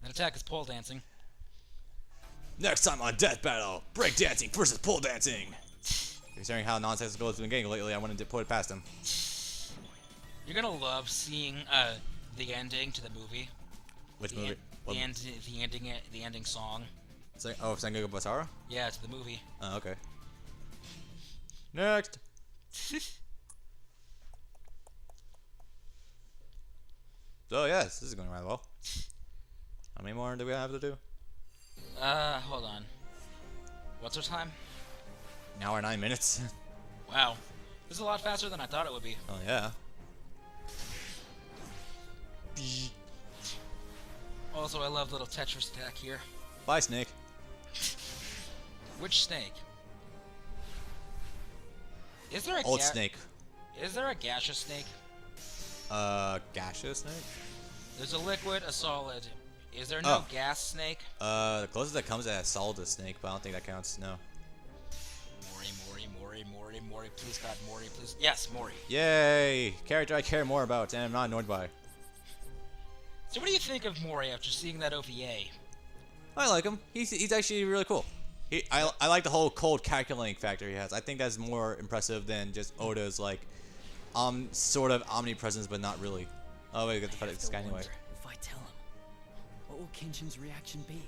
An attack is pole dancing. Next time on Death Battle, breakdancing versus pole dancing. Considering how nonsensical it's been getting lately, I wanted to put it past him. You're gonna love seeing the ending to the movie. Which movie? The ending song. Oh, Sengoku Basara? Yeah, it's the movie. Oh, okay. Next. So yes, this is going rather well. How many more do we have to do? Hold on. What's our time? An hour 9 minutes. Wow. This is a lot faster than I thought it would be. Oh yeah. Also, I love little Tetris attack here. Bye, Snake. Which snake? Is there a Old Snake. Is there a gaseous snake? Gaseous Snake? There's a liquid, a solid. Is there no gas snake? The closest that comes is solid is Snake, but I don't think that counts. No. Mori, please God, Mori, please. Yes, Mori. Yay! Character I care more about, and I'm not annoyed by. So what do you think of Mori after seeing that OVA? I like him. He's actually really cool. I like the whole cold calculating factor he has. I think that's more impressive than just Oda's like sort of omnipresence, but not really. Oh wait, we got to fight this guy anyway. If I tell him, what will Kenshin's reaction be?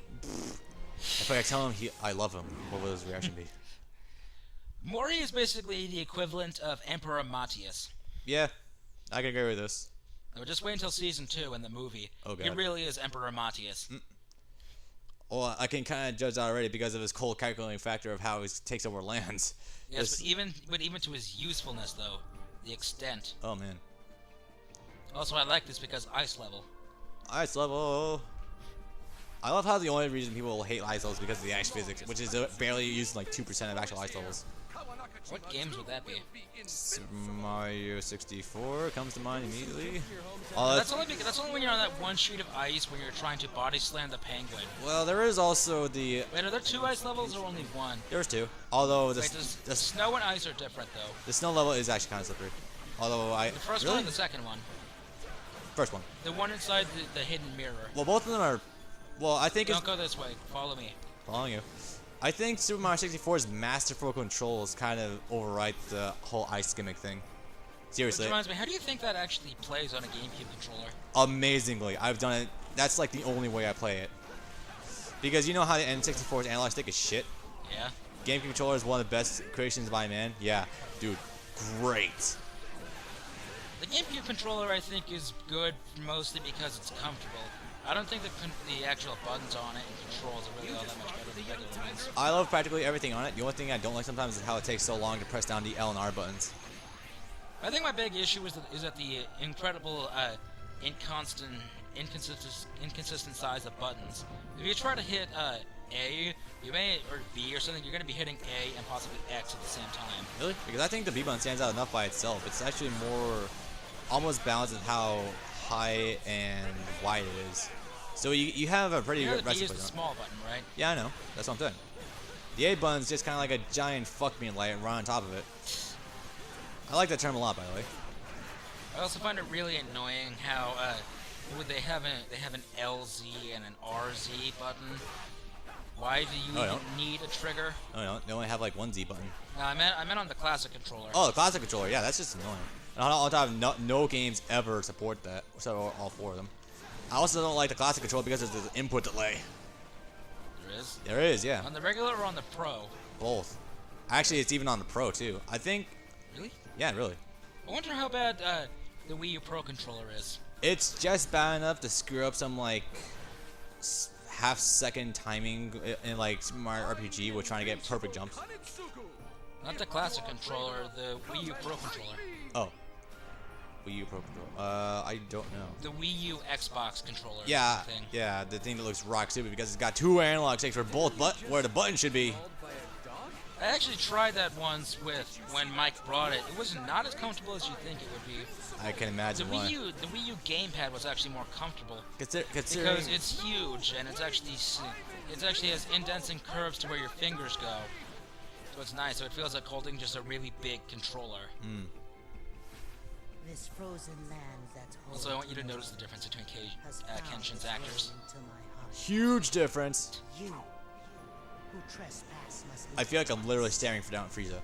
If I tell him I love him, what will his reaction be? Mori is basically the equivalent of Emperor Matthias. Yeah, I can agree with this. No, just wait until season 2 in the movie. Oh god. He really is Emperor Matthias. Well, I can kind of judge that already because of his cold calculating factor of how he takes over lands. Yes, but even to his usefulness though, the extent. Oh man. Also, I like this because ice level. Ice level. I love how the only reason people hate ice levels is because of the ice physics, which is barely used like 2% of actual ice levels. What games would that be? Super Mario 64 comes to mind immediately. That's only when you're on that one sheet of ice when you're trying to body slam the penguin. Well, there is also the. Wait, are there 2 ice levels or only 1? There's 2. Although the snow and ice are different though. The snow level is actually kind of slippery. Although the first one and the second one. First one. The one inside the hidden mirror. Well, both of them are. Well, I think Don't go this way. Follow me. Following you. I think Super Mario 64's masterful controls kind of override the whole ice gimmick thing. Seriously. Which reminds me, how do you think that actually plays on a GameCube controller? Amazingly. I've done it. That's like the only way I play it. Because you know how the N64's analog stick is shit? Yeah. GameCube controller is one of the best creations by man. Yeah. Dude, great. The GameCube controller, I think, is good mostly because it's comfortable. I don't think the actual buttons on it and controls are really all that much better than regular ones. I love practically everything on it. The only thing I don't like sometimes is how it takes so long to press down the L and R buttons. I think my big issue is that the incredible inconsistent size of buttons. If you try to hit A, you may, or B or something, you're going to be hitting A and possibly X at the same time. Really? Because I think the B button stands out enough by itself. It's actually more almost balanced with how high and wide it is. So you have a pretty good recipe. The B is the small button, right? Yeah, I know. That's what I'm saying. The A button's just kind of like a giant fuck me light right on top of it. I like that term a lot, by the way. I also find it really annoying how they have an LZ and an RZ button. Why do you even need a trigger? No, no, they only have like one Z button. No, I meant on the classic controller. Oh, the classic controller. Yeah, that's just annoying. And on top of no games ever support that, so all 4 of them. I also don't like the classic controller because there's the input delay. There is? There is, yeah. On the regular or on the Pro? Both. Actually, it's even on the Pro, too. I think... Really? Yeah, really. I wonder how bad the Wii U Pro controller is. It's just bad enough to screw up some, like, half-second timing in, like, Super Mario RPG with trying to get perfect jumps. Not the classic controller, the Wii U Pro controller. Oh. Wii U Pro controller. I don't know. The Wii U Xbox controller. Yeah, yeah, the thing that looks rock stupid because it's got 2 analog sticks for both, but where the button should be. I actually tried that once when Mike brought it. It was not as comfortable as you think it would be. I can imagine why. The Wii U gamepad was actually more comfortable. Considering because it's huge and it actually has indents and curves to where your fingers go. So it's nice. So it feels like holding just a really big controller. Hmm. This frozen land that's also, I want you to notice the difference between Kenshin's actors. Huge difference. You who trespass must I feel like I'm literally staring down at Frieza.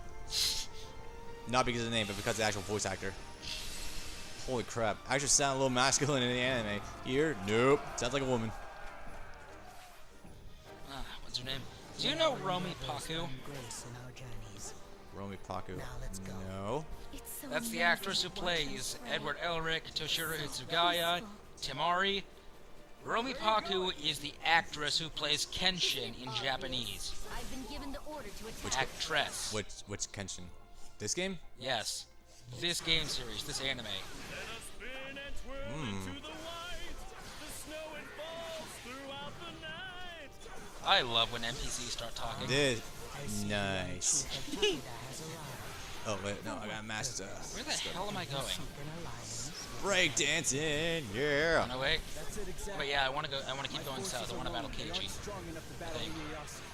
Not because of the name, but because of the actual voice actor. Holy crap. Actually sound a little masculine in the anime. Here, nope. Sounds like a woman. What's her name? Do you know Romy Paku? grace in our journeys. Romy Paku. Now let's go. No. That's the actress who plays Edward Elric, Toshiro Itsugaya, Temari. Romy Paku is the actress who plays Kenshin in Japanese. I've been given the order to attack. Actress. Which Kenshin? This game? Yes. This game series, this anime. I love when NPCs start talking. This. Nice. Oh wait, no, I got masked. Where the hell am I going? Break dancing, yeah. No, wait. But yeah, I want to go. I want to keep going south. I want to battle KG.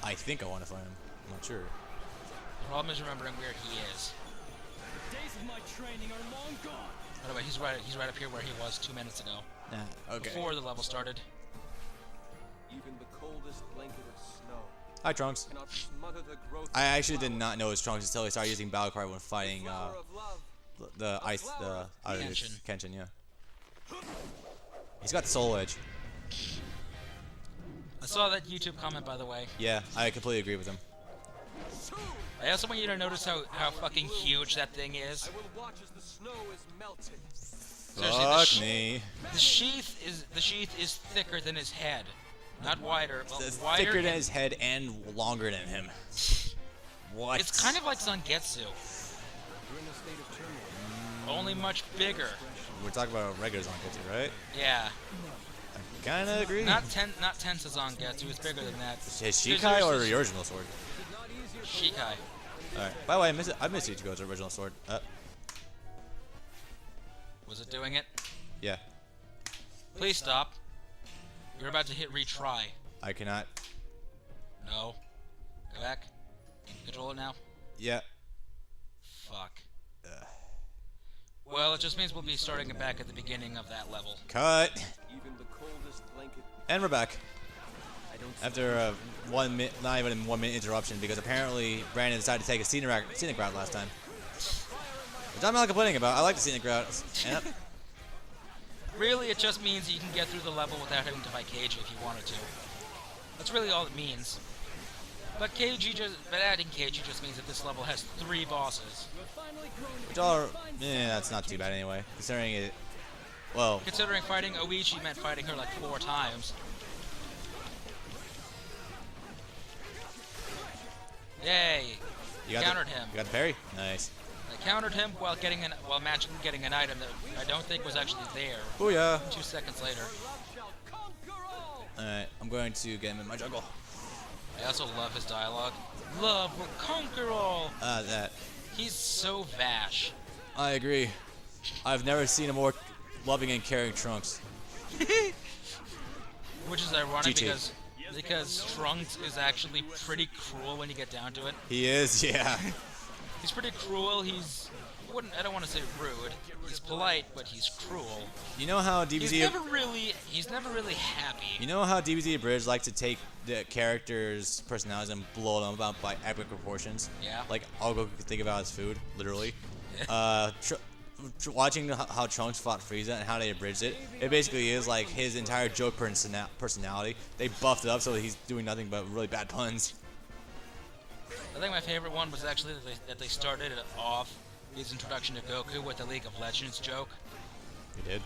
I think I want to find him. I'm not sure. The problem is remembering where he is. Days of my training are long gone. By the way, he's right up here where he was 2 minutes ago. Okay. Before the level started. Even the coldest blanket of snow Hi, Trunks. cannot smother the growth. I actually did not know it was Trunks until he started using Battle Cry when fighting flower of love. the ice, Kenshin. Kenshin, yeah. He's got the Soul Edge. I saw that YouTube comment, by the way. Yeah, I completely agree with him. I also want you to notice how fucking huge that thing is. I will watch as the snow is melted. Seriously, Fuck me. The sheath is thicker than his head, not wider. Well, It's wider thicker than and- his head and longer than him. What? It's kind of like Zangetsu, You're in a state of turmoil. only much bigger. We're talking about regular Zangetsu, right? Yeah, I kinda agree. not Tensa Zangetsu. It's bigger than that. His Shikai or the original sword? Shikai. Alright. By the way, I miss Ichigo's original sword. Was it doing it? Yeah. Please stop. You're about to hit retry. I cannot. No. Go back. Control it now. Yeah. Fuck. Well, it just means we'll be starting it back at the beginning of that level. Cut. Even the coldest blanket. And we're back. I don't After a 1 minute, not even a 1 minute interruption, because apparently Brandon decided to take a scenic route last time. Which I'm not complaining about. I like the scenic route. And Really, it just means you can get through the level without having to fight KG if you wanted to. That's really all it means. But adding KG just means that this level has 3 bosses. which are, that's not too bad anyway. Considering it, well, Considering fighting Oichi meant fighting her like 4 times. Yay! you got Countered the, him. You got the parry? Nice. I countered him while magically getting an item that I don't think was actually there. Booyah. 2 seconds later. Alright, I'm going to get him in my jungle. I also love his dialogue. Love will conquer all! That. He's so Vash. I agree. I've never seen a more loving and caring Trunks. Which is ironic GG. because Trunks is actually pretty cruel when you get down to it. He is, yeah. He's pretty cruel. I don't want to say rude. He's polite, but he's cruel. You know how He's DBZ never really happy. You know how DBZ Abridged like to take the characters' personalities and blow them up by epic proportions? Yeah. Like, all Goku could think about his food, literally. Watching how Trunks fought Frieza and how they abridged it, it basically is like his entire joke personality. They buffed it up so he's doing nothing but really bad puns. I think my favorite one was actually that they started it off his introduction to Goku with the League of Legends joke. He did.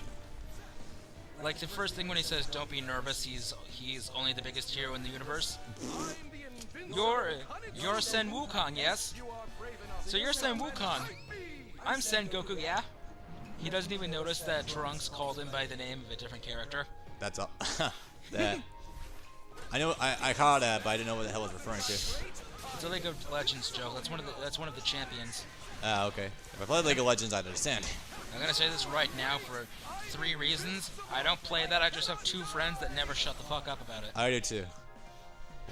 Like the first thing when he says, "Don't be nervous. He's only the biggest hero in the universe." You're Sen Wukong, yes? So you're Sen Wukong. I'm Sengoku, yeah? He doesn't even notice that Trunks called him by the name of a different character. That's all. That. I know. I caught that, but I didn't know what the hell it was referring to. It's a League of Legends joke. That's one of the champions. Ah, okay. If I played League of Legends, I'd understand. I'm gonna say this right now for 3 reasons. I don't play that. I just have 2 friends that never shut the fuck up about it. I do too.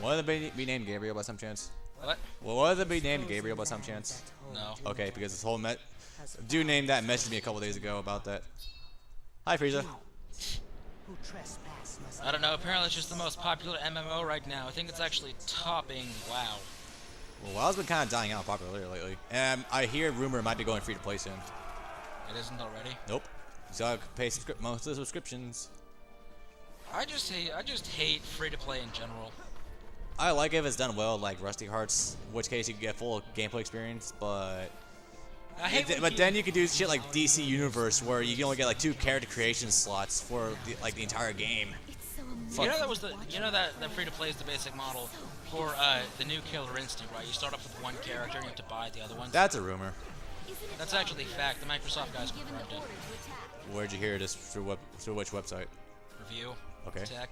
One of them be named Gabriel by some chance? What? Well, one of them be named Gabriel by some chance? No. Okay, because this whole dude named that messaged me a couple days ago about that. Hi, Frieza. Who trespass must I don't know, apparently it's just the most popular MMO right now. I think it's actually topping WoW. Well, WoW's been kind of dying out in popularity lately. And I hear rumor it might be going free to play soon. It isn't already. Nope. So I pay most of the subscriptions. I just hate free to play in general. I like it if it's done well, like Rusty Hearts, in which case you can get full gameplay experience, but then you can do shit like DC Universe, where you can only get like 2 character creation slots for the entire game. It's so amazing. Fuck. You know that free to play is the basic model for the new Killer Instinct, right? You start off with one character and you have to buy the other ones. That's a rumor. That's actually fact. The Microsoft guys Given confirmed the it. order to attack. Where'd you hear this? Through which website? Review. Okay. Tech.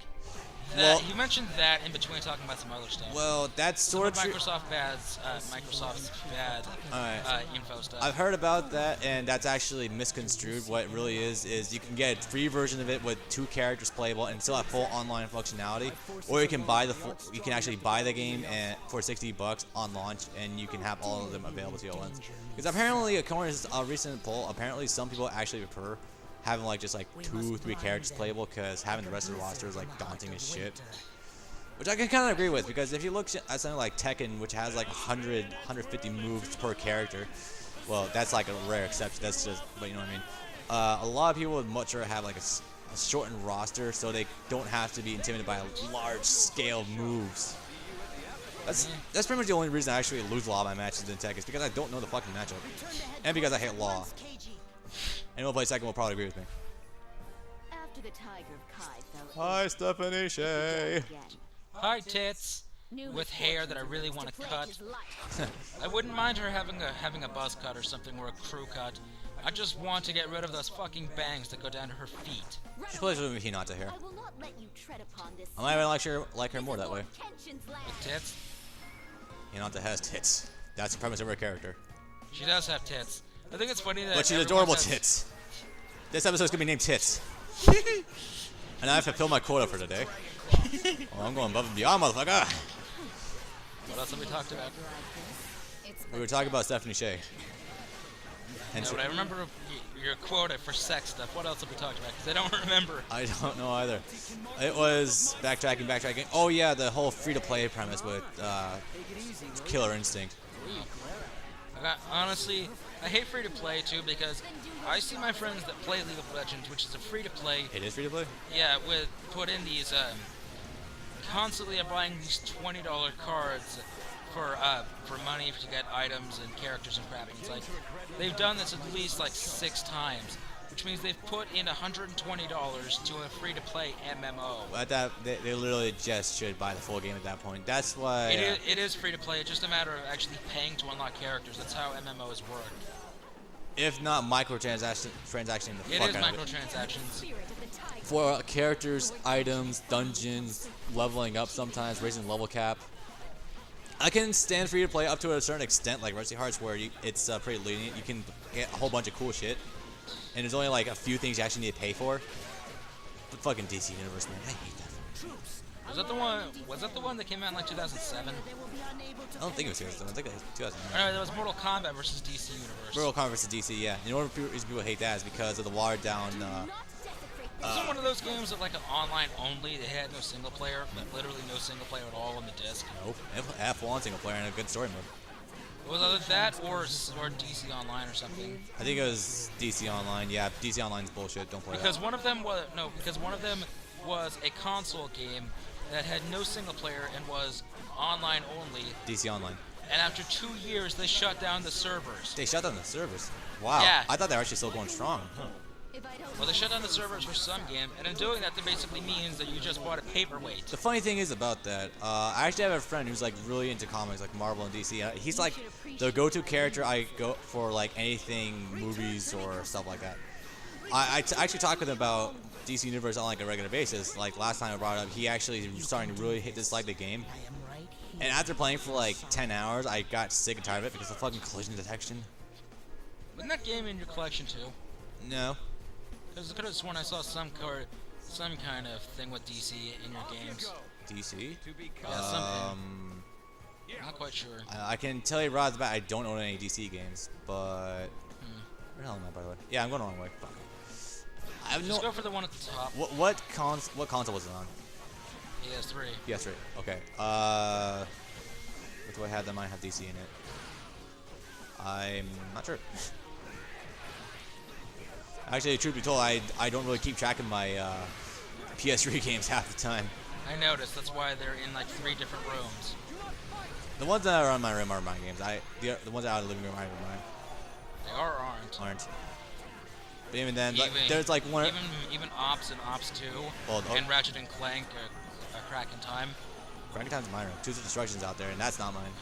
Well- You mentioned that in between talking about some other stuff. Well, that's Some sort of of true. Microsoft's bad Alright. info stuff. I've heard about that, and that's actually misconstrued. What it really is you can get a free version of it with 2 characters playable and still have full online functionality, or you can buy you can actually buy the game for $60 on launch, and you can have all of them available to you at once. Because apparently, according to a recent poll, apparently some people actually prefer having just 2-3 characters playable, because having the rest of the roster is daunting as shit. Which I can kind of agree with, because if you look at something like Tekken, which has 100, 150 moves per character, well, that's a rare exception. That's just, but you know what I mean. A lot of people would much rather have a shortened roster, so they don't have to be intimidated by large scale moves. That's pretty much the only reason I actually lose a lot of my matches in Tekken, is because I don't know the fucking matchup, and because I hate Law. Anyone who plays Tekken will probably agree with me. After the Tiger of Kai fell Hi, Stephanie Shea. again. Hi, tits. New With hair that I really misfortunes want to plague cut. his life. I wouldn't mind her having a buzz cut or something, or a crew cut. I just want to get rid of those fucking bangs that go down to her feet. She plays with Hinata hair. I will not let you tread upon this. I might even like her more that way. Kenshin's land. Tits? Hinata has tits. That's the premise of her character. She does have tits. I think it's funny that But she's everyone adorable says- tits. This episode's gonna be named Tits. And I have fulfilled my quota for today. Oh, I'm going above and beyond, motherfucker. What else have we talked about? We were talking about Stephanie Shea. And No, so, but I remember your quota for sex stuff. What else have we talked about? Because I don't remember. I don't know either. It was backtracking. Oh yeah, the whole free-to-play premise with Killer Instinct. Honestly, I hate free to play too, because I see my friends that play League of Legends, which is a free to play. It is free-to-play? Yeah, put in these constantly buying these $20 cards for money to get items and characters and crap. And it's like they've done this at least 6 times, which means they've put in $120 to a free to play MMO. At that, they literally just should buy the full game at that point. That's why. It is free to play. It's just a matter of actually paying to unlock characters. That's how MMOs work. If not microtransaction, transactioning the It fuck is out of it. microtransactions. For characters, items, dungeons, leveling up sometimes, raising level cap. I can stand free to play up to a certain extent, like Rusty Hearts, where it's pretty lenient. You can get a whole bunch of cool shit, and there's only a few things you actually need to pay for. But fucking DC Universe, man, I hate that. Was that the one? Was that the one that came out in 2007? I don't think it was 2007. I think it was 2009. No, that was Mortal Kombat versus DC Universe. Mortal Kombat vs. DC, yeah. And the only reason people hate that is because of the watered down. Was it one of those games that an online only? They had no single player, literally no single player at all on the disc. Nope. Have full on single player and a good story mode. Was either that or DC Online or something? I think it was DC Online. Yeah, DC Online's bullshit. Don't play Because that. one of them was a console game that had no single player and was online only. DC Online. And after 2 years, they shut down the servers. They shut down the servers. Wow. Yeah. I thought they were actually still going strong. Huh. Well, they shut down the servers for some game, and in doing that, that basically means that you just bought a paperweight. The funny thing is about that, I actually have a friend who's really into comics, like Marvel and DC. He's the go-to character I go for anything movies or stuff like that. I actually talk with him about DC Universe on a regular basis. Last time I brought it up, he actually was starting to really dislike the game. And after playing for 10 hours, I got sick and tired of it because of fucking collision detection. Wasn't that game in your collection too? No. Because I could have sworn I saw some kind of thing with DC in your games. DC? Yeah, something. Not quite sure. I can tell you right off the bat, I don't own any DC games, but... Where the hell am I, by the way? Yeah, I'm going the wrong way. Fuck. I have Just no. go for the one at the top. What console was it on? PS3. PS3. Okay. What do I have that might have DC in it? I'm not sure. Actually, truth be told, I don't really keep track of my PS3 games half the time. I noticed. That's why they're in like 3 different rooms. The ones that are on my room are my games. The ones that are in the living room are mine. They are or aren't. But even then, there's like one. Even Ops and Ops 2 Well, and Ratchet and Clank are Crack in Time. Crack in Time's in my room. Tools of Destruction's out there, and that's not mine.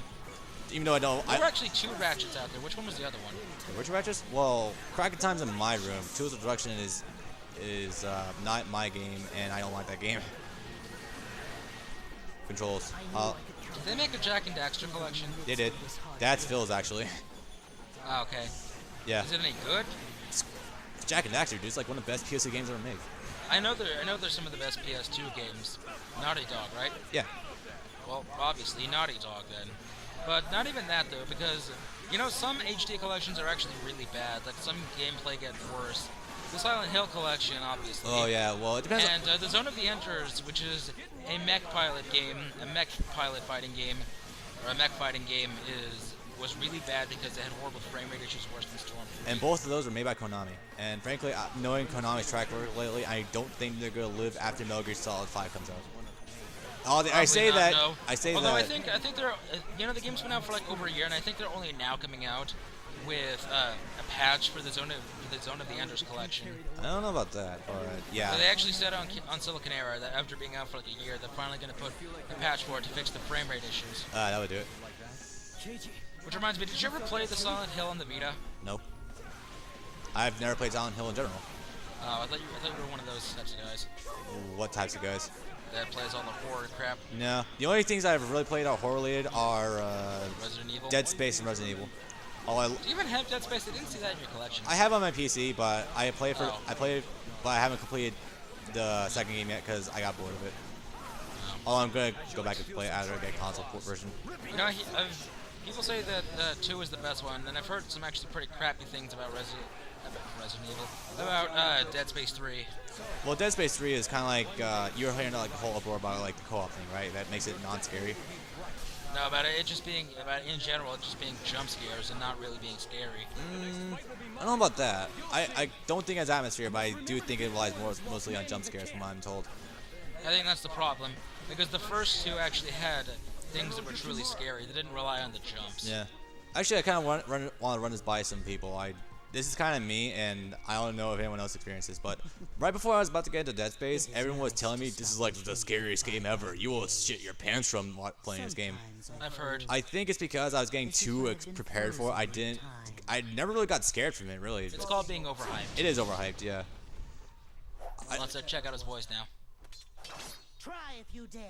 Even though I don't. There were actually 2 Ratchets out there. Which one was the other one? Which Ratchets? Well, Crack in Time's in my room. Tools of Destruction is not my game, and I don't like that game. Controls. Did they make a Jack and Daxter collection? They did. That's Phil's actually. Oh, okay. Yeah. Is it any good? Jack and Daxter, dude. It's like one of the best PS2 games ever made. I know they're some of the best PS2 games. Naughty Dog, right? Yeah. Well, obviously Naughty Dog then. But not even that though, because you know some HD collections are actually really bad. Like some gameplay gets worse. The Silent Hill collection, obviously. Oh yeah. Well, it depends. And the Zone of the Enders, which is a mech pilot game, a mech pilot fighting game, or a mech fighting game, was really bad because it had horrible frame rate issues worse than Storm. And both of those were made by Konami. And frankly, knowing Konami's track record lately, I don't think they're gonna live after Metal Gear Solid 5 comes out. I say that. No. I say Although that. I think they're the game's been out for like over a year, and I think they're only now coming out with a patch for the Zone of the Enders collection. I don't know about that, but yeah. So they actually said on Silicon Era that after being out for like a year, they're finally going to put a patch for it to fix the frame rate issues. That would do it. Which reminds me, did you ever play the Silent Hill on the Vita? Nope. I've never played Silent Hill in general. Oh, I thought you were one of those types of guys What types of guys? that plays all the horror crap. No. The only things I've really played are horror related are Resident Evil. Dead Space and Resident Evil. Do you even have Dead Space? I didn't see that in your collection. I have on my PC, but I played, Oh. but I haven't completed the second game yet because I got bored of it. Oh, I'm gonna go back and play it after I get a console port version. You know, people say that 2 is the best one, and I've heard some actually pretty crappy things about Resident Evil, about Dead Space 3. Well, Dead Space 3 is kind of like you're hearing like the whole uproar about like the co-op thing, right? That makes it non-scary. No, about it just being in general, it just being jump scares and not really being scary. I don't know about that. I don't think it's atmosphere, but I do think it relies mostly on jump scares, from what I'm told. I think that's the problem, because the first 2 actually had things that were truly scary. They didn't rely on the jumps. Yeah. Actually, I kind of want to run this by some people. This is kind of me, and I don't know if anyone else experiences, but right before I was about to get into Dead Space, everyone was telling me this is like the scariest game ever. You will shit your pants from playing this game. I've heard. I think it's because I was getting too prepared for it. I never really got scared from it, really. It's called being overhyped. It is overhyped, yeah. Let's check out his voice now. Try if you dare.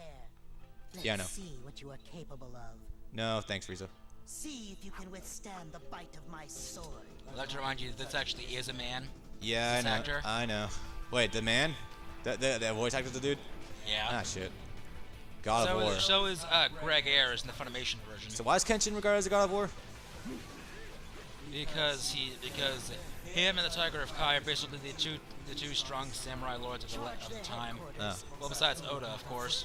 Let's Yeah, I know. see what you are capable of. No, thanks, Frieza. See if you can withstand the bite of my sword. I'd like to remind you that this actually is a man. Yeah, I This know. actor? I know. Wait, the man? The voice actor's the dude? Yeah. Ah, shit. God of War. So is Greg Ayers in the Funimation version. So why is Kenshin regarded as a God of War? Because him and the Tiger of Kai are basically the two strong samurai lords of the time. Oh. Well, besides Oda, of course.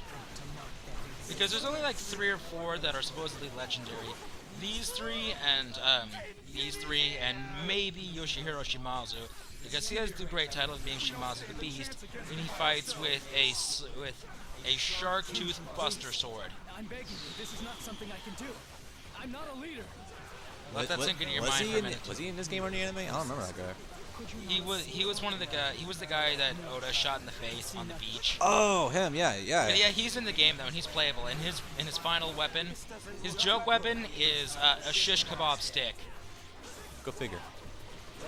Because there's only like 3 or 4 that are supposedly legendary. These three and maybe Yoshihiro Shimazu, because he has the great title of being Shimazu the Beast, and he fights with a shark tooth buster sword. I'm begging you, this is not something I can do. I'm not a leader. Let that sink into your was mind he for a in, minute. was he in this game or in the anime? I don't remember that guy. He was one of the guy. He was the guy that Oda shot in the face on the beach. Oh, him, yeah. But yeah, he's in the game though, and he's playable. And his final weapon, his joke weapon is a shish kebab stick. Go figure.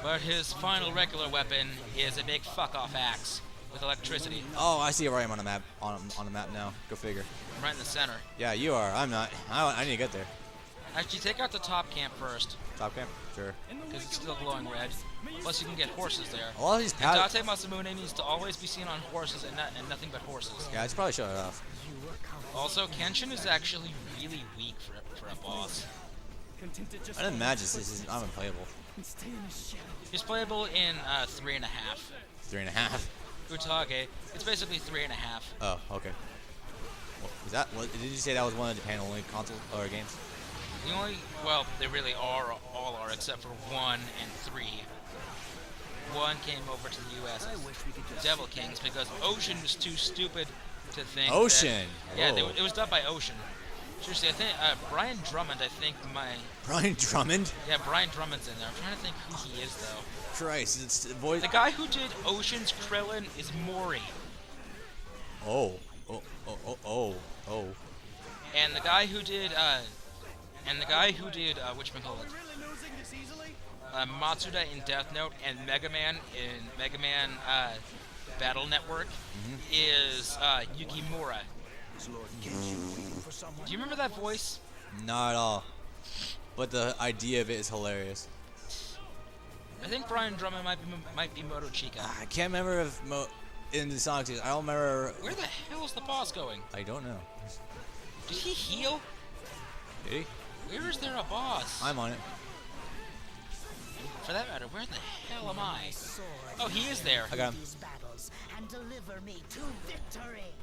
But his final regular weapon is a big fuck off axe with electricity. Oh, I see it right on the map. On the map now. Go figure. I'm right in the center. Yeah, you are. I'm not. I need to get there. Actually, take out the top camp first, Top camp? Sure. because it's still glowing red. Plus, you can get horses there. A lot of these And paths. Date Masamune needs to always be seen on horses and nothing but horses. Yeah, I should probably shut it off. Also, Kenshin is actually really weak for a boss. Contented just I didn't imagine this is unplayable. and stay in the shadow. He's playable in 3.5. 3.5. Utage. It's basically 3.5. Oh, okay. Is that? What, did you say that was one of the Japan-only console or games? The only, well, they really are, all are, except for 1 and 3. 1 came over to the U.S. as Devil Kings because Ocean was too stupid to think. Ocean. That, yeah, Oh. it was dubbed by Ocean. Seriously, I think Brian Drummond. I think Brian Drummond? yeah, Brian Drummond's in there. I'm trying to think who he is though. Christ, it's the voice. The guy who did Ocean's Krillin is Mori, Oh. and the guy who did whatchamacallit, Matsuda in Death Note and Mega Man in Mega Man Battle Network is Yukimura. Do you remember that voice? Not at all. But the idea of it is hilarious. I think Brian Drummond might be Moto Chica. I can't remember if in the Sonic series. I don't remember. Where the hell is the boss going? I don't know. Did he heal? Did he? Where is there a boss? I'm on it. For that matter, where the hell am I? Oh, he is there. I got him. These battles and deliver me to victory.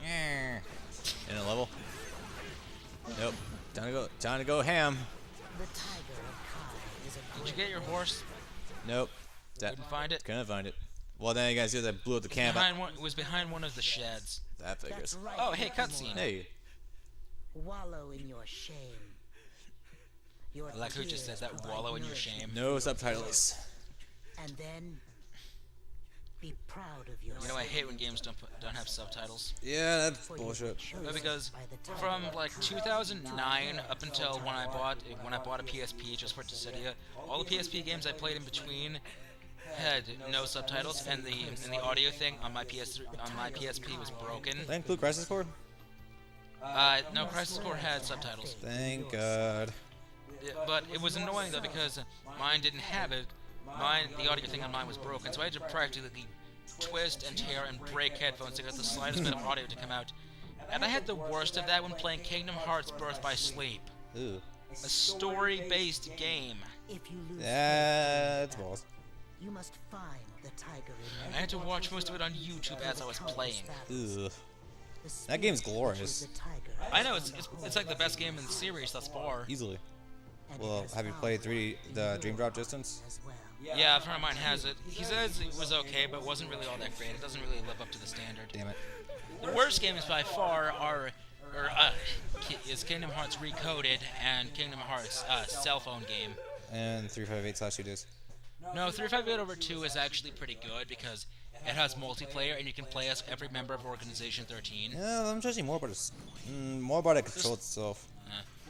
In a level. Nope. Time to go ham. The Tiger of Kai is a Did you get your horse? Nope. That Couldn't find it. couldn't find it. Well, then you guys see that blew up the camp. It was behind one of the sheds. That figures. That's right. Oh, hey, cutscene. Hey. Wallow in your shame. Your I like who just says that. tears provide Wallow in your nourishment. shame. No subtitles. And then be proud of yourself. You know, I hate when games don't have subtitles. Yeah, that's For you were bullshit. No, chosen because by the Tiger from of like Kai. 2009 up until when I bought a PSP just for Dissidia, all the PSP games I played in between had no subtitles, and the audio thing on my PSP was broken. That include Crisis Core? No, Crisis Core had subtitles. Thank God. But it was annoying though because mine didn't have it. The audio thing on mine was broken, so I had to practically twist and tear and break headphones to get the slightest bit of audio to come out. And I had the worst of that when playing Kingdom Hearts Birth by Sleep, Ooh. a story-based game. If you lose That's balls. you must find the tiger in I had to watch most of it on YouTube as I was playing. Ugh. That game's glorious. I know it's like the best game in the series thus far. Easily. Well, have you played the Dream Drop Distance? Yeah, a friend of mine has it. He says it was okay, but wasn't really all that great. It doesn't really live up to the standard. Damn it. The worst games by far is Kingdom Hearts Recoded and Kingdom Hearts cell phone game. And 358/2 disc. No, 358/2 is actually pretty good because it has multiplayer and you can play as every member of Organization 13. Yeah, I'm judging more about the control itself.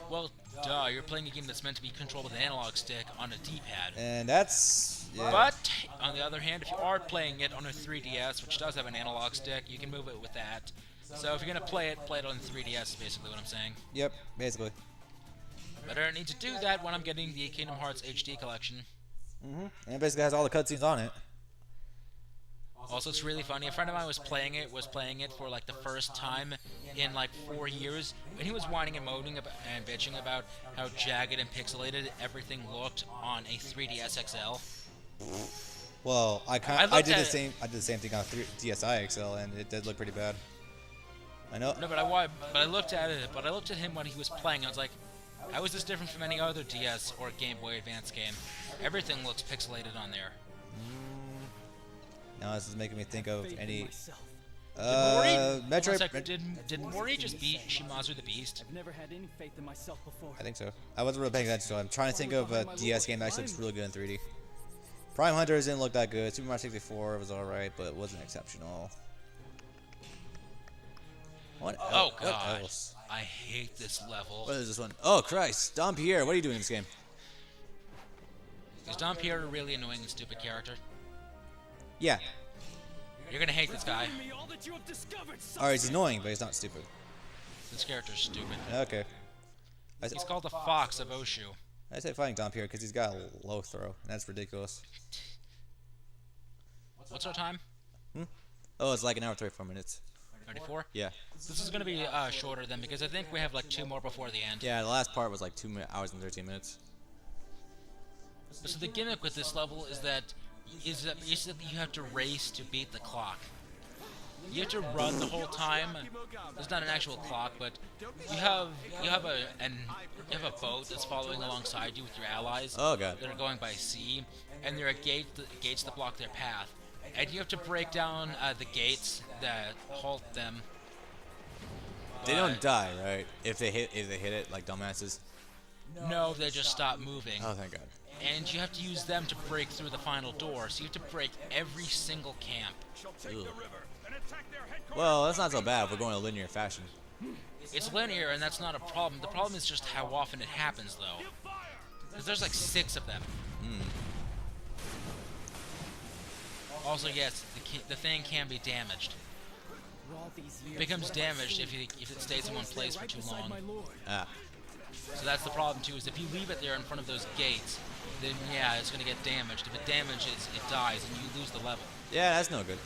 Well, duh, you're playing a game that's meant to be controlled with an analog stick on a D-pad. And that's yeah. But, on the other hand, if you are playing it on a 3DS, which does have an analog stick, you can move it with that. So if you're going to play it on 3DS is basically what I'm saying. Yep, basically. But I don't need to do that when I'm getting the Kingdom Hearts HD collection. And it basically has all the cutscenes on it. Also, it's really funny. A friend of mine was playing it for like the first time in like 4 years, and he was whining and moaning and bitching about how jagged and pixelated everything looked on a 3DS XL. Well, I looked did at the it. same. I did the same thing on DSi XL, and it did look pretty bad. I know. No, but I looked at it. But I looked at him when he was playing. I was like, how is this different from any other DS or Game Boy Advance game? Everything looks pixelated on there. Now this is making me think of any. Metroid. Metroid. Did Mori just beat Shimazu the Beast? I've never had any faith in myself before. I think so. I wasn't really paying attention, so I'm trying to think of a DS game that actually looks really good in 3D. Prime Hunters didn't look that good. Super Mario 64 was alright, but it wasn't exceptional. What Oh What god, else? I hate this level. What is this one? Oh Christ! Don Pierre, what are you doing in this game? Is Don Pierre a really annoying and stupid character? Yeah. You're gonna hate this guy. Me all that you have discovered, Alright, he's annoying, but he's not stupid. This character's stupid. Okay. He's called the Fox of Oshu. I say fighting Don Pierre because he's got a low throw, and that's ridiculous. What's our time? Oh, it's like an hour 34 minutes. 34? Yeah. This is gonna be shorter then because I think we have like 2 more before the end. Yeah, the last part was like 2 hours and 13 minutes. So the gimmick with this level is that is that basically you have to race to beat the clock. You have to run the whole time. There's not an actual clock, but you have a boat that's following alongside you with your allies. Oh god. That are going by sea, and there are gates that block their path, and you have to break down the gates that halt them. They don't die, right? If they hit it like dumbasses. No, they just stop moving. Oh thank god. And you have to use them to break through the final door. So you have to break every single camp. Ugh. Well, that's not so bad if we're going in a linear fashion. It's linear, and that's not a problem. The problem is just how often it happens, though. Because there's like 6 of them. Also, yes, the thing can be damaged. It becomes damaged if it stays in one place for too long. Ah. So that's the problem too, is if you leave it there in front of those gates, then yeah, it's going to get damaged. If it damages, it dies, and you lose the level. Yeah, that's no good.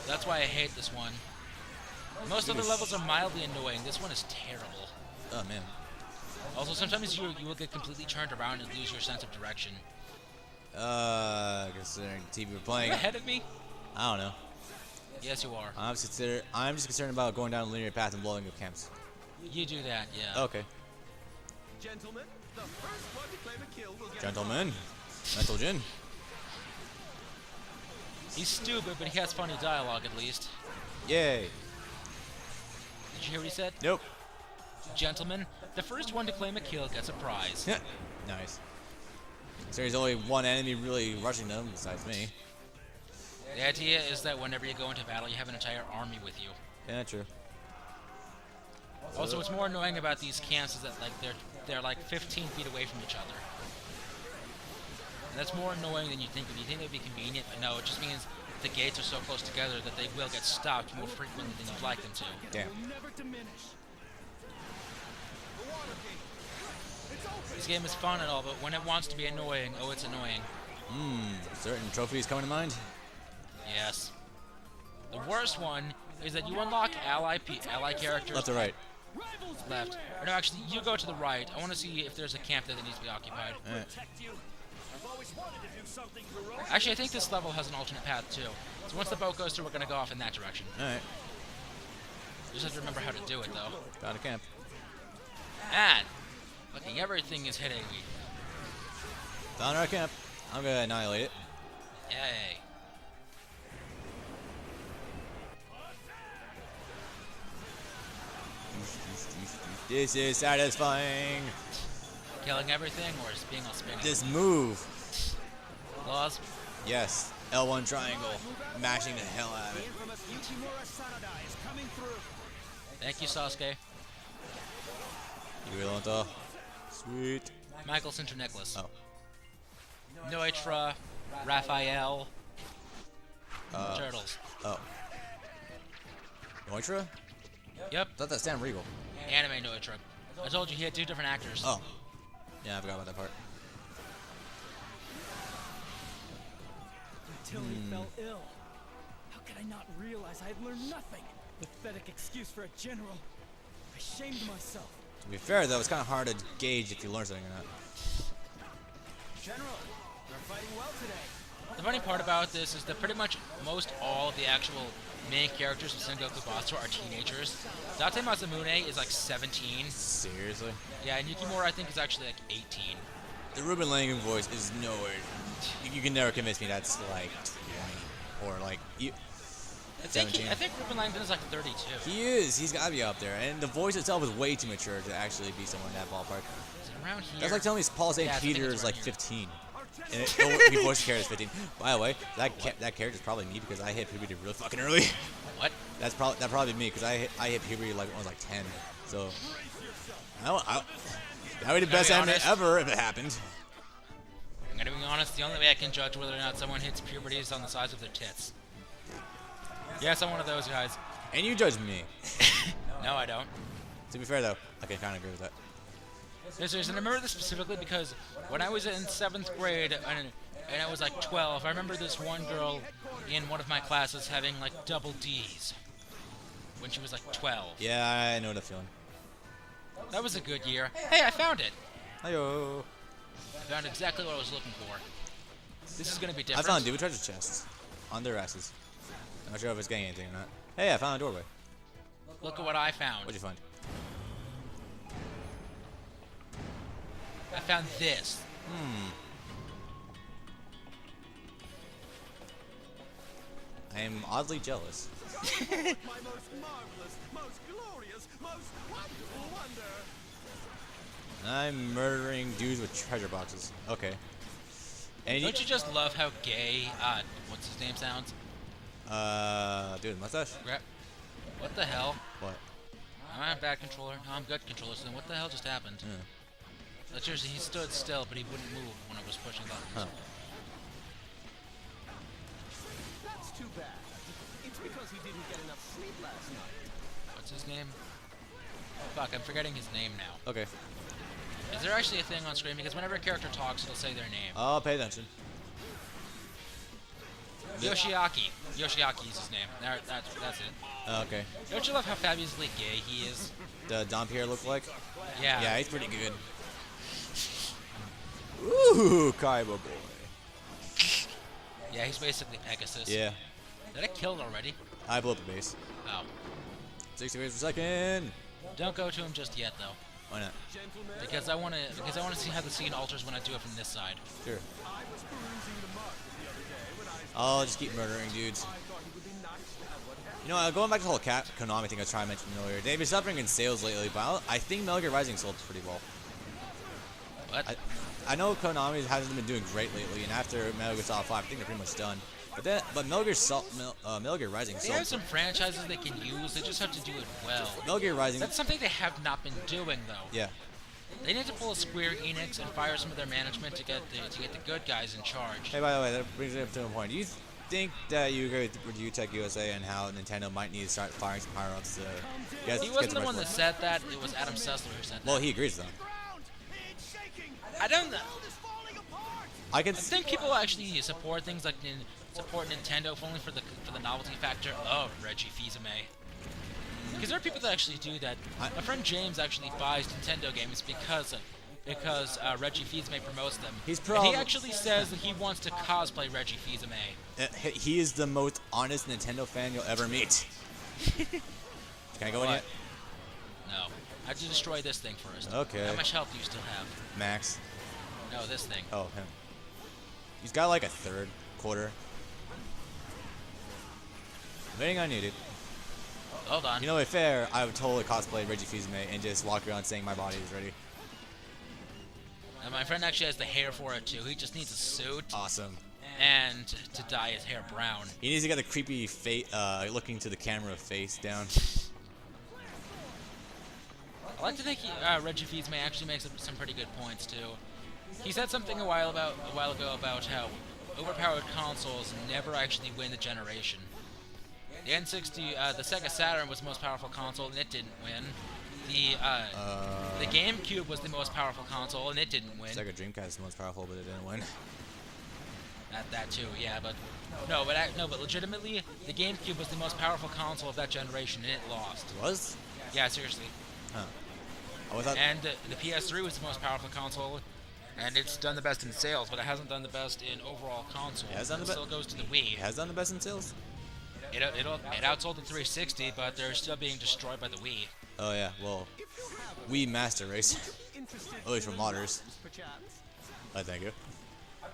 That's why I hate this one. Most other levels are mildly annoying. This one is terrible. Oh man. Also, sometimes you will get completely turned around and lose your sense of direction. Considering the TV we're Are playing. you ahead of me? I don't know. Yes, you are. I'm just concerned about going down a linear path and blowing up camps. You do that, yeah. Okay. Gentlemen, the first one to claim a kill will get Gentlemen. Mental Jin. He's stupid, but he has funny dialogue at least. Yay. Did you hear what he said? Nope. Gentlemen, the first one to claim a kill gets a prize. Nice. So there's only one enemy really rushing them besides me. The idea is that whenever you go into battle, you have an entire army with you. Yeah, true. Also, what's more annoying about these camps is that like they're like 15 feet away from each other. And that's more annoying than you think. If you think it'd be convenient, but no, it just means the gates are so close together that they will get stopped more frequently than you'd like them to. Damn. This game is fun and all, but when it wants to be annoying, oh, it's annoying. Certain trophies coming to mind? Yes. The worst one is that you unlock ally characters. Left or right? Left. Or no, actually, you go to the right. I want to see if there's a camp there that needs to be occupied. Alright. Actually, I think this level has an alternate path too. So once the boat goes through, we're gonna go off in that direction. Alright. You just have to remember how to do it, though. Found a camp. And fucking everything is hitting me. Found our camp. I'm gonna annihilate it. Yay. This is satisfying. Killing everything, or just being all spinning? This move. Laws? Yes. L1 triangle. Mashing the hell out of it. Thank you, Sasuke. You really want to? Sweet. Michael Sinter Nicholas. Oh. Neutra. Raphael. Turtles. Oh. Neutra? Yep. I thought that's Sam Regal. Anime Neutra. I told you he had 2 different actors. Oh. Yeah, I forgot about that part. Until he fell ill. How could I not realize I had learned nothing? Pathetic excuse for a general. I shamed myself. To be fair, though, it's kind of hard to gauge if you learn something or not. General, you're fighting well today. The funny part about this is that pretty much most all of the actual main characters of Sengoku Basara are teenagers. Date Masamune is like 17. Seriously? Yeah, and Yukimura I think is actually like 18. The Ruben Langen voice is nowhere. You can never convince me that's like 20 or like 17. I think Ruben Langdon is like 32. He is. He's got to be up there. And the voice itself is way too mature to actually be someone in that ballpark. Is it around here? That's like telling me Paul St. Yeah, I think Peter it's is around like here. 15. And he voiced the character is 15. By the way, that character is probably me because I hit puberty really fucking early. What? That'd probably me because I hit puberty like when I was like 10. So that would be the best be anime honest. ever if it happened. I'm gonna be honest, the only way I can judge whether or not someone hits puberty is on the size of their tits. Yes, I'm one of those guys. And you judge me. No, I don't. To be fair though, I can kind of agree with that. There's and I remember this specifically because when I was in 7th grade and I was like 12, I remember this one girl in one of my classes having like double D's when she was like 12. Yeah, I know the feeling. That was a good year. Hey, I found it! Hiyo. I found exactly what I was looking for. This is gonna be I different. found dude treasure chests on their asses. I'm not sure if it's getting anything or not. Hey, I found a doorway. Look at what I found. What'd you find? I found this. I am oddly jealous. My most marvelous, most glorious, most wonderful wonder. I'm murdering dudes with treasure boxes. Okay. And Don't you just love how gay, what's his name sounds? Dude, mustache? What the hell? What? I'm a bad controller. No, I'm good controller. So then what the hell just happened? Like, seriously, he stood still, but he wouldn't move when I was pushing buttons. Huh. That's too bad. It's because he didn't get enough sleep last night. What's his name? Fuck, I'm forgetting his name now. Okay. Is there actually a thing on screen? Because whenever a character talks, it'll say their name. Oh, pay attention. Yoshiaki. Yoshiaki is his name. That's it. Okay. Don't you love how fabulously gay he is? The Dom Pierre look like? Yeah. Yeah, he's pretty good. Ooh, Kaiba boy. Yeah, he's basically Pegasus. Yeah. Did I kill it already? I blew up the base. Oh. 60 frames per second. Don't go to him just yet, though. Why not? Because I wanna see how the scene alters when I do it from this side. Sure. I'll just keep murdering dudes. You know, going back to the whole Konami thing I was trying to mention earlier, they've been suffering in sales lately, but I think Metal Gear Rising sold pretty well. What? I know Konami hasn't been doing great lately, and after Metal Gear Solid 5, I think they're pretty much done. But Metal Gear Rising They have sold. some franchises they can use. They just have to do it well. Metal Gear Rising. That's something they have not been doing, though. Yeah. They need to pull a Square Enix and fire some of their management to get the good guys in charge. Hey, by the way, that brings me up to a point. Do you think that you agree with UTech USA and how Nintendo might need to start firing some higher-ups to get He wasn't the one that said that. It was Adam Sessler who said that. Well, he agrees with them. I don't know. I can I think people actually support things like support Nintendo if only for the novelty factor of Reggie Fils-Aimé. Because there are people that actually do that. My friend James actually buys Nintendo games because Reggie Fils-Aimé promotes them. And he actually says that he wants to cosplay Reggie Fils-Aimé. He is the most honest Nintendo fan you'll ever meet. Can I go in yet? No. I have to destroy this thing first. Okay. How much health do you still have? Max. No, this thing. Oh, him. He's got like a third, quarter. I'm waiting on you, dude. Hold on. You know, if fair, I would totally cosplay Reggie Fils-Aimé and just walk around saying my body is ready. And my friend actually has the hair for it too. He just needs a suit Awesome. and to dye his hair brown. He needs to get the creepy looking to the camera face down. I like to think Reggie Fils-Aimé actually makes some pretty good points too. He said something a while ago about how overpowered consoles never actually win the generation. The N60, the Sega Saturn was the most powerful console and it didn't win. The GameCube was the most powerful console and it didn't win. Sega Dreamcast is the most powerful, but it didn't win. That too, yeah, but but legitimately, the GameCube was the most powerful console of that generation and it lost. It was? Yeah, seriously. Huh. I thought And the PS3 was the most powerful console, and it's done the best in sales, but it hasn't done the best in overall console. It has done the still goes to the Wii. it has done the best in sales? It outsold the 360, but they're still being destroyed by the Wii. Oh yeah, well, Wii Master Race. At least for modders. Thank you.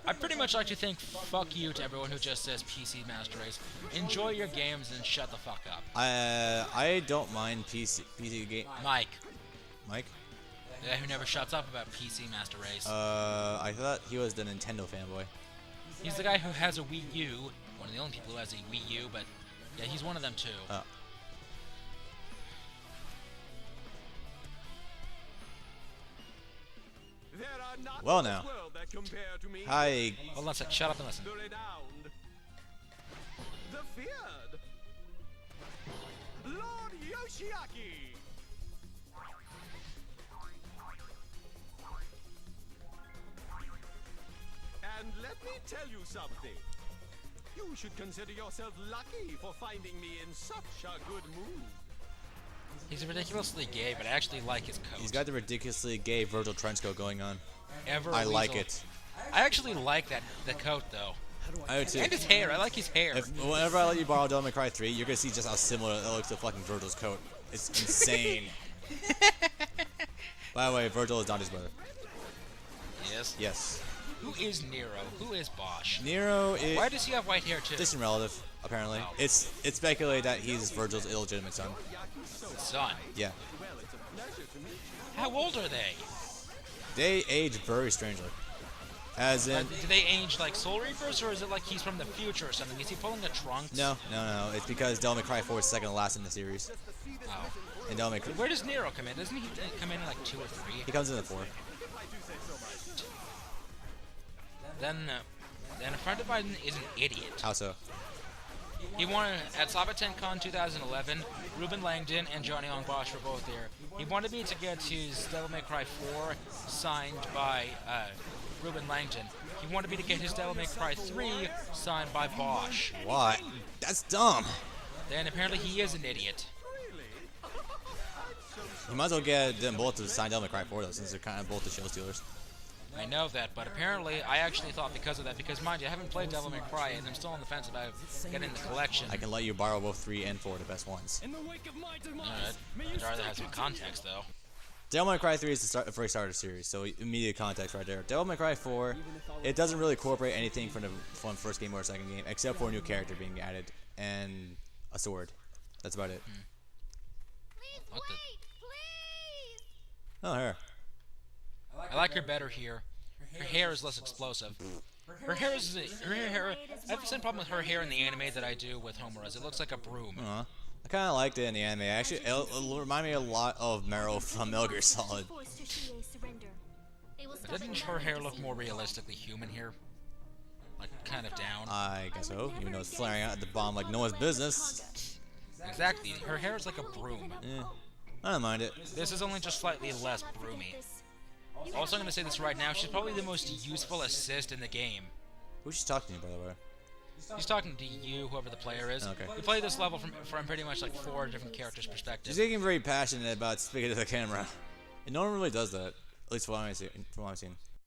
I pretty much like to think fuck you to everyone who just says PC Master Race. Enjoy your games and shut the fuck up. I don't mind PC game. Mike. Mike? The guy who never shuts up about PC Master Race. I thought he was the Nintendo fanboy. He's the guy who has a Wii U. One of the only people who has a Wii U, but yeah, he's one of them too. Oh. Well now. Hi. Hold on a sec, shut up and listen. The renowned, the feared, Lord Yoshiaki. And let me tell you something. You should consider yourself lucky for finding me in such a good mood. He's ridiculously gay, but I actually like his coat. He's got the ridiculously gay Virgil trench coat going on. Ever I like weasel. it. I actually like the coat though, I do too. and his hair. I like his hair. Whenever I let you borrow Devil May Cry 3, you're gonna see just how similar it looks to fucking Virgil's coat. It's insane. By the way, Virgil is Dante's brother. Yes. Yes. Who is Nero? Who is Bosch? Nero is Why does he have white hair too? distant relative, apparently. Oh. It's speculated that he's Virgil's illegitimate son. Son. Yeah. How old are they? They age very strangely. As in, Do they age like Soul Reapers, or is it like he's from the future or something? Is he pulling a Trunks? no. It's because Devil May Cry 4 is second to last in the series. Oh. And Devil May Cry, Where does Nero come in? Doesn't he come in like 2 or 3? he comes in the 4. Then a friend of mine is an idiot. How so? He wanted at Sabaten-Con 2011. Ruben Langdon and Johnny Ong Bosch were both there. He wanted me to get his Devil May Cry 4 signed by Ruben Langdon. He wanted me to get his Devil May Cry 3 signed by Bosch. What? That's dumb. Then apparently he is an idiot. You might as well get them both to sign Devil May Cry 4 though, since they're kind of both the show stealers. I know that, but apparently I actually thought because of that, because mind you, I haven't played Devil May Cry and I'm still on the fence about getting the collection. I can let you borrow both 3 and 4, the best ones. In the wake of my demise, may you I'd rather have strike some into context though. Devil May Cry 3 is the very start of the series, so immediate context right there. Devil May Cry 4, it doesn't really incorporate anything from the first game or second game, except for a new character being added and a sword. That's about it. Please What the- wait, please. Oh, here. I like her better here. Her hair is less explosive. Her hair is I have the same problem with her hair in the anime that I do with Homura's. It looks like a broom. I kind of liked it in the anime. Actually, it reminded me a lot of Meryl from Metal Gear Solid. Forced to Shie surrender. They will stop Didn't at her hair nothing to look see more you. realistically human here? Like, kind of down. I guess so, even though it's flaring out at the bomb like no one's business. Exactly. Her hair is like a broom. Eh, I don't mind it. This is only just slightly less broomy. Also, I'm going to say this right now. She's probably the most useful assist in the game. Who's she talking to, by the way? He's talking to you, whoever the player is. Okay. You play this level from pretty much like 4 different characters' perspectives. She's getting very passionate about speaking to the camera. And no one really does that, at least from what I've seen.